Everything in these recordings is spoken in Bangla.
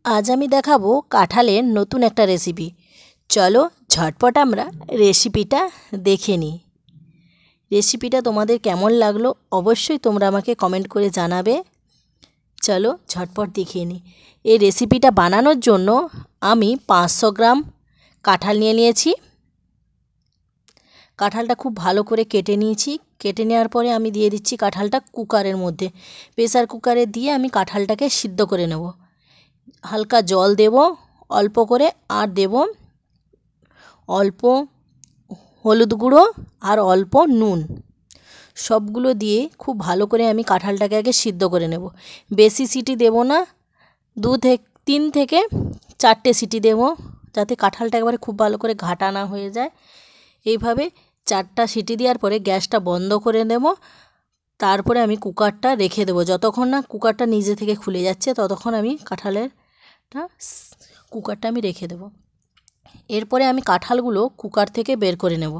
আজ আমি দেখাবো কাঁঠালের নতুন একটা রেসিপি। চলো ঝটপট আমরা রেসিপিটা দেখে নিই। রেসিপিটা তোমাদের কেমন লাগলো অবশ্যই তোমরা আমাকে কমেন্ট করে জানাবে। চলো ঝটপট দেখিয়ে নিই। এই রেসিপিটা বানানোর জন্য আমি 500 গ্রাম কাঁঠাল নিয়ে নিয়েছি। কাঁঠালটা খুব ভালো করে কেটে নিয়েছি। কেটে নেওয়ার পরে আমি দিয়ে দিচ্ছি কাঁঠালটা কুকারের মধ্যে। প্রেসার কুকারে দিয়ে আমি কাঁঠালটাকে সিদ্ধ করে নেব। হালকা জল দেব অল্প করে, আর দেব অল্প হলুদ গুঁড়ো আর অল্প নুন। সবগুলো দিয়ে খুব ভালো করে আমি কাঁঠালটাকে আগে সিদ্ধ করে নেব। বেশি সিটি দেব না, 3 থেকে 4টে সিটি দেব, যাতে কাঁঠালটা একবারে খুব ভালো করে ঘাটা না হয়ে যায়। এইভাবে 4টা সিটি দেওয়ার পরে গ্যাসটা বন্ধ করে দেব। তারপরে আমি কুকারটা রেখে দেবো। যতক্ষণ না কুকারটা নিজে থেকে খুলে যাচ্ছে ততক্ষণ আমি কুকারটা আমি রেখে দেব। এরপরে আমি কাঁঠালগুলো কুকার থেকে বের করে নেব।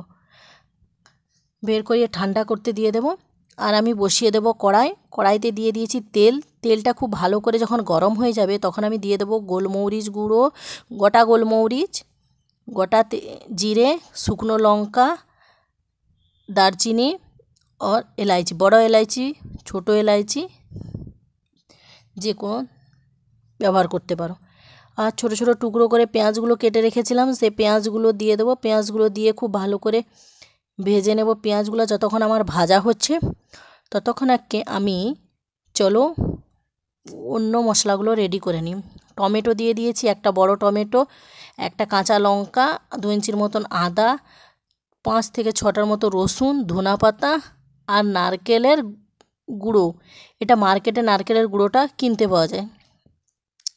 বের করে ঠান্ডা করতে দিয়ে দেব। আর আমি বসিয়ে দেব কড়াইতে দিয়ে দিয়েছি তেল। তেলটা খুব ভালো করে যখন গরম হয়ে যাবে তখন আমি দিয়ে দেব গোলমরিচ গুঁড়ো, গোটা গোলমরিচ, গোটা জিরে, শুকনো লঙ্কা, দারচিনি আর এলাইচি, বড় এলাইচি, ছোটো এলাইচি যে কোনো ব্যবহার করতে পারো। আর ছোটো ছোটো টুকরো করে পেঁয়াজগুলো কেটে রেখেছিলাম, সেই পেঁয়াজগুলো দিয়ে দেবো। পেঁয়াজগুলো দিয়ে খুব ভালো করে ভেজে নেব। পেঁয়াজগুলো যতক্ষণ আমার ভাজা হচ্ছে ততক্ষণ আমি চলো অন্য মশলাগুলো রেডি করে নিই। টমেটো দিয়ে দিয়েছি, একটা বড় টমেটো, একটা কাঁচা লঙ্কা, 2 ইঞ্চির মতন আদা, 5 থেকে 6টার মতো রসুন, ধনেপাতা আর নারকেলের গুঁড়ো। এটা মার্কেটে নারকেলের গুঁড়োটা কিনতে পাওয়া যায়।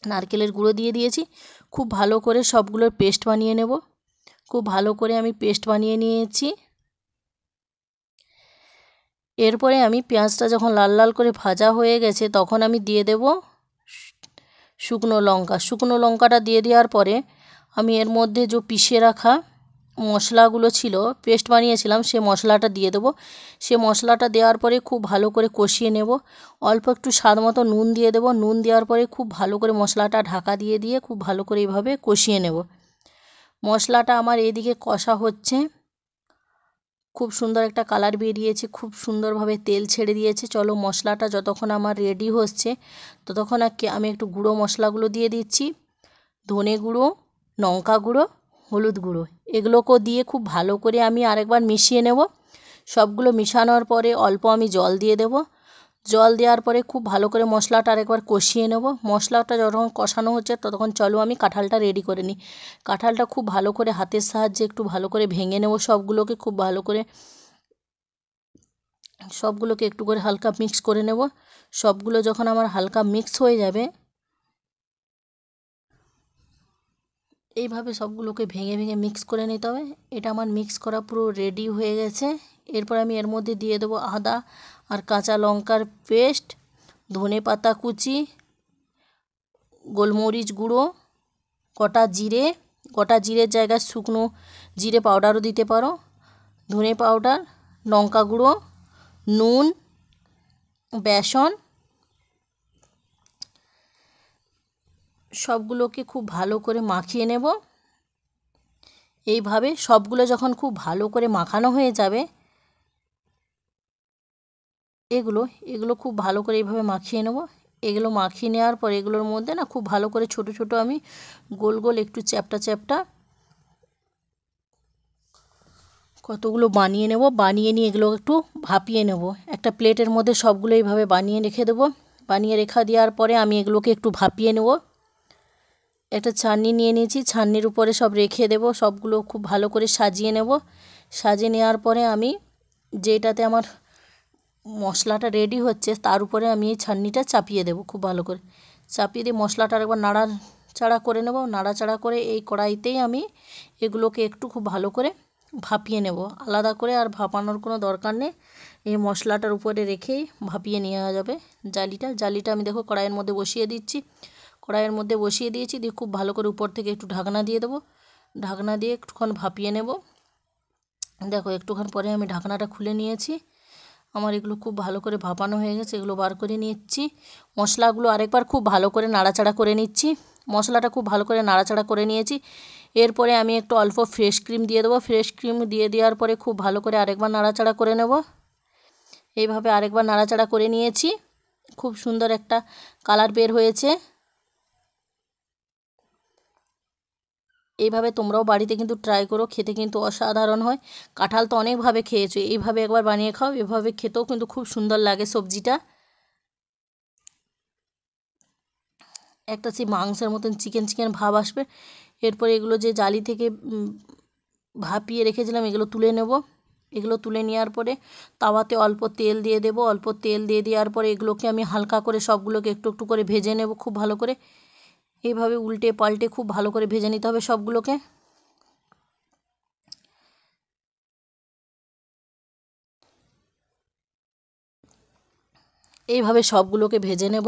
নারকেলের গুঁড়ো দিয়ে দিয়েছি। খুব ভালো করে সবগুলোর পেস্ট বানিয়ে নেব। খুব ভালো করে আমি পেস্ট বানিয়ে নিয়েছি। এরপরে আমি পেঁয়াজটা যখন লাল লাল করে ভাজা হয়ে গেছে তখন আমি দিয়ে দেব শুকনো লঙ্কা। শুকনো লঙ্কাটা দিয়ে দেওয়ার পরে আমি এর মধ্যে যে পিষে রাখা মশলাগুলো ছিল, পেস্ট বানিয়েছিলাম, সে মশলাটা দিয়ে দেবো। সে মশলাটা দেওয়ার পরে খুব ভালো করে কষিয়ে নেব। অল্প একটু স্বাদ মতো নুন দিয়ে দেবো। নুন দেওয়ার পরে খুব ভালো করে মশলাটা ঢাকা দিয়ে খুব ভালো করে এইভাবে কষিয়ে নেব। মশলাটা আমার এদিকে কষা হচ্ছে। খুব সুন্দর একটা কালার বেরিয়েছে, খুব সুন্দরভাবে তেল ছেড়ে দিয়েছে। চলো মশলাটা যতক্ষণ আমার রেডি হচ্ছে ততক্ষণ আমি একটু গুঁড়ো মশলাগুলো দিয়ে দিচ্ছি। ধনে গুঁড়ো, লঙ্কা গুঁড়ো, হলুদ গুঁড়ো, এগুলোকেও দিয়ে খুব ভালো করে আমি আরেকবার মিশিয়ে নেব। সবগুলো মিশানোর পরে অল্প আমি জল দিয়ে দেব। জল দেওয়ার পরে খুব ভালো করে মশলাটা আরেকবার কষিয়ে নেব। মশলাটা যখন কষানো হচ্ছে ততক্ষণ চলো আমি কাঁঠালটা রেডি করে নিই। কাঁঠালটা খুব ভালো করে হাতের সাহায্যে একটু ভালো করে ভেঙে নেব। সবগুলোকে খুব ভালো করে একটু করে হালকা মিক্স করে নেব। সবগুলো যখন আমার হালকা মিক্স হয়ে যাবে, এইভাবে সবগুলোকে ভেঙে ভেঙে মিক্স করে নিতে হবে। এটা আমার মিক্স করা পুরো রেডি হয়ে গেছে। এরপর আমি এর মধ্যে দিয়ে দেবো আদা আর কাঁচা লঙ্কার পেস্ট, ধনে পাতা কুচি, গোলমরিচ গুঁড়ো, গোটা জিরের জায়গায় শুকনো জিরে পাউডারও দিতে পারো, ধনে পাউডার, লঙ্কা গুঁড়ো, নুন, বেসন, সবগুলোকে খুব ভালো করে মাখিয়ে নেব। এইভাবে সবগুলো যখন খুব ভালো করে মাখানো হয়ে যাবে, এগুলো খুব ভালো করে এইভাবে মাখিয়ে নেব। এগুলো মাখিয়ে নেওয়ার পর এগুলোর মধ্যে না খুব ভালো করে ছোট ছোট আমি গোল গোল একটু চ্যাপ্টা চ্যাপ্টা কতগুলো বানিয়ে নেব। বানিয়ে নিয়ে এগুলো একটু ভাপিয়ে নেব। একটা প্লেটের মধ্যে সবগুলো এইভাবে বানিয়ে রেখে দেবো। বানিয়ে রেখে দেওয়ার পরে আমি এগুলোকে একটু ভাপিয়ে নেব। একটা ছাঁকনি নিয়ে নিয়েছি, ছাঁকনির উপরে সব রেখে দেব। সবগুলো খুব ভালো করে সাজিয়ে নেব। সাজিয়ে নেওয়ার পরে আমি যেটাতে আমার মশলাটা রেডি হচ্ছে তার উপরে আমি এই ছাঁকনিটা চাপিয়ে দেব। খুব ভালো করে চাপিয়ে দিয়ে মশলাটা একবার নাড়াচাড়া করে নেব। নাড়াচাড়া করে এই কড়াইতেই আমি এগুলোকে একটু খুব ভালো করে ভাপিয়ে নেব। আলাদা করে আর ভাপানোর কোনো দরকার নেই, এই মশলাটার উপরে রেখেই ভাপিয়ে নেওয়া যাবে। জালিটা আমি দেখো কড়াইয়ের মধ্যে বসিয়ে দিচ্ছি। কড়াইয়ের মধ্যে বসিয়ে দিয়েছি, দিয়ে খুব ভালো করে উপর থেকে একটু ঢাকনা দিয়ে দেবো। ঢাকনা দিয়ে একটুক্ষণ ভাপিয়ে নেব। দেখো একটুক্ষণ পরে আমি ঢাকনাটা খুলে নিয়েছি। আমার এগুলো খুব ভালো করে ভাপানো হয়ে গেছে, এগুলো বার করে নিচ্ছি। মশলাগুলো আরেকবার খুব ভালো করে নাড়াচাড়া করে নিচ্ছি। মশলাটা খুব ভালো করে নাড়াচাড়া করে নিয়েছি। এরপরে আমি একটু অল্প ফ্রেশ ক্রিম দিয়ে দেবো। ফ্রেশ ক্রিম দিয়ে দেওয়ার পরে খুব ভালো করে আরেকবার নাড়াচাড়া করে নেব। এইভাবে আরেকবার নাড়াচাড়া করে নিয়েছি। খুব সুন্দর একটা কালার বের হয়েছে। এইভাবে তোমরাও বাড়িতে কিন্তু ট্রাই করো, খেতে কিন্তু অসাধারণ হয়। কাঁঠাল তো অনেকভাবে খেয়েছো, এইভাবে একবার বানিয়ে খাও, এভাবে খেতেও কিন্তু খুব সুন্দর লাগে সবজিটা। একটা সেই মাংসের মতন চিকেন চিকেন ভাব আসবে। এরপরে এগুলো যে জালি থেকে ভাপিয়ে রেখেছিলাম এগুলো তুলে নেব। এগুলো তুলে নেওয়ার পরে তাওয়াতে অল্প তেল দিয়ে দেব। অল্প তেল দিয়ে দেওয়ার পরে এগুলোকে আমি হালকা করে সবগুলোকে একটু একটু করে ভেজে নেব খুব ভালো করে। এইভাবে উল্টে পাল্টে খুব ভালো করে ভেজে নিতে হবে সবগুলোকে। এইভাবে সবগুলোকে ভেজে নেব।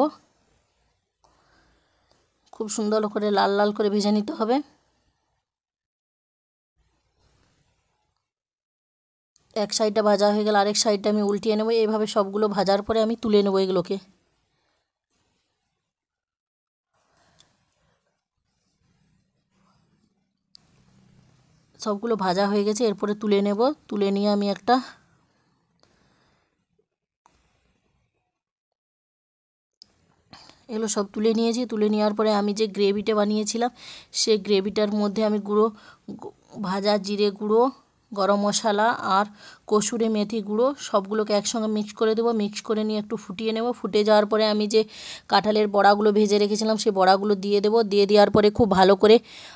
খুব সুন্দর করে লাল লাল করে ভেজে নিতে হবে। এক সাইডটা ভাজা হয়ে গেলে আরেক সাইডটা আমি উল্টিয়ে নেব। এইভাবে সবগুলো ভাজার পরে আমি তুলে নেব এগুলোকে। সবগুলো ভাজা হয়ে গেছে, এরপরে তুলে নেব। তুলে নিয়ে আমি একটা এগুলো সব তুলে নিয়েছি। তুলে নেওয়ার পরে আমি যে গ্রেভিটা বানিয়েছিলাম সেই গ্রেভিটার মধ্যে আমি ভাজা জিরে গুঁড়ো, গরম মশলা আর কসুরি মেথি গুঁড়ো সবগুলোকে একসঙ্গে মিক্স করে দেবো। মিক্স করে নিয়ে একটু ফুটিয়ে নেব। ফুটে যাওয়ার পরে আমি যে কাঁঠালের বড়াগুলো ভেজে রেখেছিলাম সেই বড়াগুলো দিয়ে দেবো। দিয়ে দেওয়ার পরে খুব ভালো করে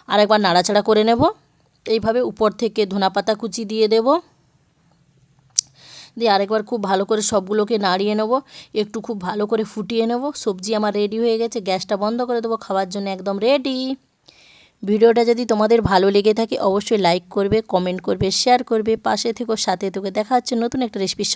আরেকবার নাড়াচাড়া করে নেব। এইভাবে উপর থেকে ধনেপাতা কুচি দিয়ে দেব। দিয়ে আরেকবার খুব ভালো করে সবগুলোকে নাড়িয়ে নেব। একটু খুব ভালো করে ফুটিয়ে নেব। সবজি আমার রেডি হয়ে গেছে, গ্যাসটা বন্ধ করে দেবো। খাওয়ার জন্য একদম রেডি। ভিডিওটা যদি তোমাদের ভালো লেগে থাকে অবশ্যই লাইক করবে, কমেন্ট করবে, শেয়ার করবে, পাশে থেকো, সাথে থেকে। দেখা হচ্ছে নতুন একটা রেসিপির।